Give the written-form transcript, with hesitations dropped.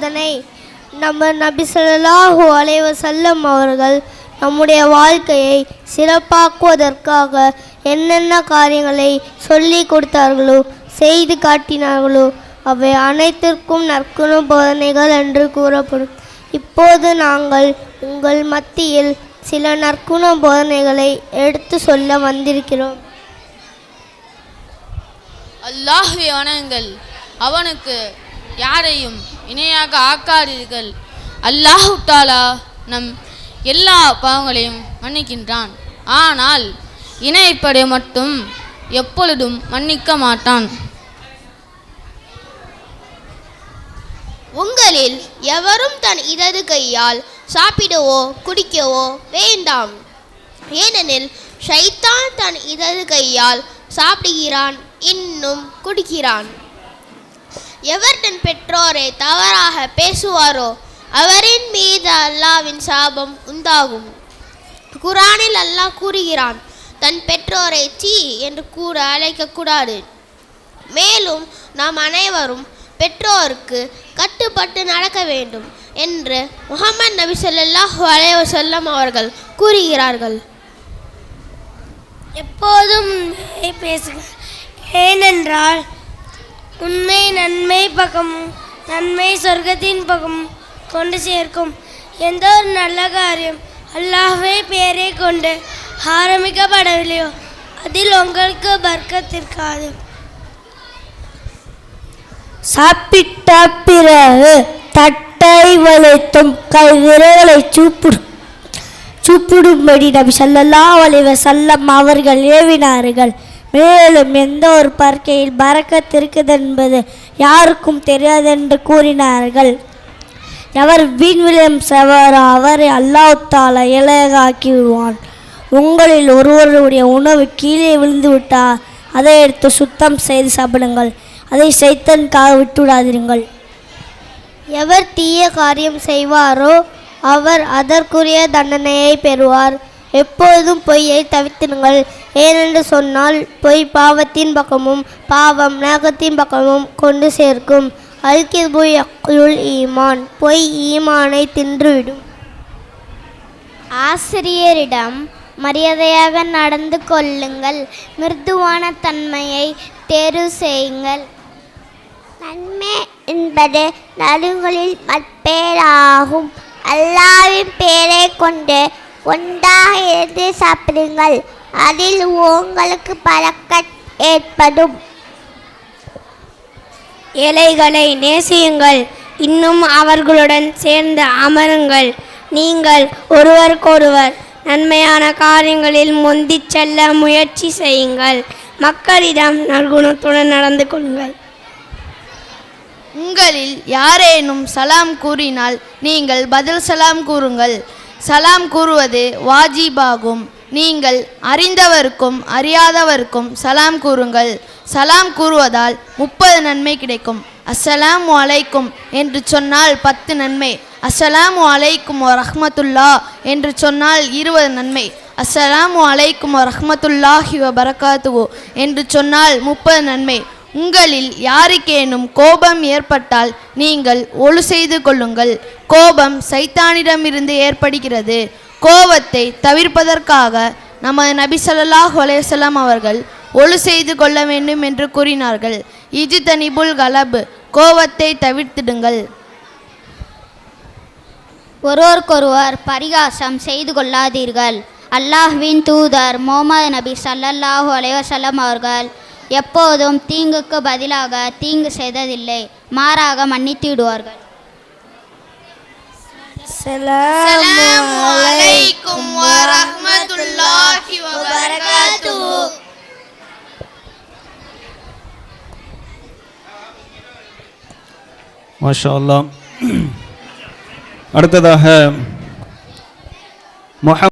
போதனை. நம்ம நபி ஸல்லல்லாஹு அலைஹி வஸல்லம் அவர்கள் நம்முடைய வாழ்க்கையை சிறப்பாக்குவதற்காக என்னென்ன காரியங்களை சொல்லி கொடுத்தார்களோ செய்து காட்டினார்களோ அவை அனைத்திற்கும் நற்குண போதனைகள் என்று கூறப்படும். இப்போது நாங்கள் உங்கள் மத்தியில் சில நற்குண போதனைகளை எடுத்து சொல்ல வந்திருக்கிறோம். அல்லாஹ்வை வணங்குங்கள், அவனுக்கு யாரையும் இணையாக ஆக்காதீர்கள். அல்லாஹ் தஆலா நம் எல்லா பாவங்களையும் மன்னிக்கின்றான். ஆனால் இணைப்பதை மட்டும் எப்பொழுதும் மன்னிக்க மாட்டான். உங்களில் எவரும் தன் இடது கையால் சாப்பிடவோ குடிக்கவோ வேண்டாம். ஏனெனில் ஷைத்தான் தன் இடது கையால் சாப்பிடுகிறான், இன்னும் குடிக்கிறான். எவர் தன் பெற்றோரை தவறாக பேசுவாரோ அவரின் மீது அல்லாஹ்வின் சாபம் உண்டாகும். குர்ஆனில் அல்லாஹ் கூறுகிறான், தன் பெற்றோரை சீ என்று கூற அழைக்கக்கூடாது. மேலும் நாம் அனைவரும் பெற்றோருக்கு கட்டுப்பட்டு நடக்க வேண்டும் என்று முஹம்மது நபி ஸல்லல்லாஹு அலைஹி வஸல்லம் அவர்கள் கூறுகிறார்கள். எப்போதும் பேசுக, ஏனென்றால் உண்மை நன்மை பக்கமும் நன்மை சொர்க்கத்தின் பக்கமும் கொண்டு சேர்க்கும். எந்த ஒரு நல்ல காரியம் அல்லாஹ்வை பெயரை கொண்டு ஆரம்பிக்கப்படவில்லையோ அதில் உங்களுக்கு பர்க்கத் இருக்காது. சாப்பிட்ட பிறகு தட்டை வளைத்தும் கை விரல்களை சூப்பிடும்படி நபி ஸல்லல்லாஹு அலைஹி வஸல்லம் அவர்கள் ஏவினார்கள். மேலும் எந்த ஒரு பர்க்கையில் பரக்கத் இருக்குது என்பது யாருக்கும் தெரியாது என்று கூறினார்கள். எவர் வீண் விளையம் செய்வாரோ அவரை அல்லாஹ் தஆலா இலகாக்கி விடுவான். உங்களில் ஒருவருடைய உணவு கீழே விழுந்து விட்டால் அதை எடுத்து சுத்தம் செய்து சாப்பிடுங்கள். அதை சைத்தானுக்காக விட்டுவிடாதீர்கள். எவர் தீய காரியம் செய்வாரோ அவர் அதற்குரிய தண்டனையை பெறுவார். எப்போதும் பொய்யை தவிர்த்திடுங்கள். ஏனென்று சொன்னால் பொய் பாவத்தின் பக்கமும் பாவம் நரகத்தின் பக்கமும் கொண்டு சேர்க்கும். அல்கிபு யக்லுல் ஈமான், பொய் ஈமானை தின்றுவிடும். ஆசிரியரிடம் மரியாதையாக நடந்து கொள்ளுங்கள். மிருதுவான தன்மையை தேர்வு செய்யுங்கள். நன்மை என்பது நலுங்களில் மற்பேராகும். அல்லாஹ்வின் பெயரை கொண்டு ஒன்றாக இருந்து சாப்பிடுங்கள், அதில் உங்களுக்கு பரக்கத் ஏற்படும். ஏழைகளை நேசியுங்கள், இன்னும் அவர்களுடன் சேர்ந்து அமருங்கள். நீங்கள் ஒருவருக்கொருவர் நன்மையான காரியங்களில் முந்திச் செல்ல முயற்சி செய்யுங்கள். மக்களிடம் நற்குணத்துடன் நடந்து கொள்ளுங்கள். உங்களில் யாரேனும் சலாம் கூறினால் நீங்கள் பதில் சலாம் கூறுங்கள். சலாம் கூறுவது வாஜிபாகும். நீங்கள் அறிந்தவருக்கும் அறியாதவருக்கும் சலாம் கூறுங்கள். சலாம் கூறுவதால் 30 நன்மை கிடைக்கும். அஸ்ஸலாமு அலைக்கும் என்று சொன்னால் 10 நன்மை. அஸ்ஸலாமு அலைக்கும் வரஹ்மத்துல்லா என்று சொன்னால் 20 நன்மை. அஸ்ஸலாமு அலைக்கும் வரஹ்மத்துல்லாஹி வபரகாத்துஹு என்று சொன்னால் 30 நன்மை. உங்களில் யாருக்கேனும் கோபம் ஏற்பட்டால் நீங்கள் ஒழு செய்து கொள்ளுங்கள். கோபம் சைத்தானிடமிருந்து ஏற்படுகிறது. கோபத்தை தவிர்ப்பதற்காக நமது நபி ஸல்லல்லாஹு அலைஹி வஸல்லம் அவர்கள் ஒழு செய்து கொள்ள வேண்டும் என்று கூறினார்கள். இஜ்தனிபுல் கலப், கோபத்தை தவிர்த்திடுங்கள். ஒருவருக்கொருவர் பரிகாசம் செய்து கொள்ளாதீர்கள். அல்லாஹ்வின் தூதர் முஹம்மது நபி ஸல்லல்லாஹு அலைஹி வஸல்லம் அவர்கள் எப்போதும் தீங்குக்கு பதிலாக தீங்கு செய்ததில்லை, மாறாக மன்னித்து விடுவார்கள். அஸ்ஸலாமு அலைக்கும் வரஹ்மத்துல்லாஹி வபரகாத்துஹு. மாஷா அல்லாஹ். அடுத்ததாக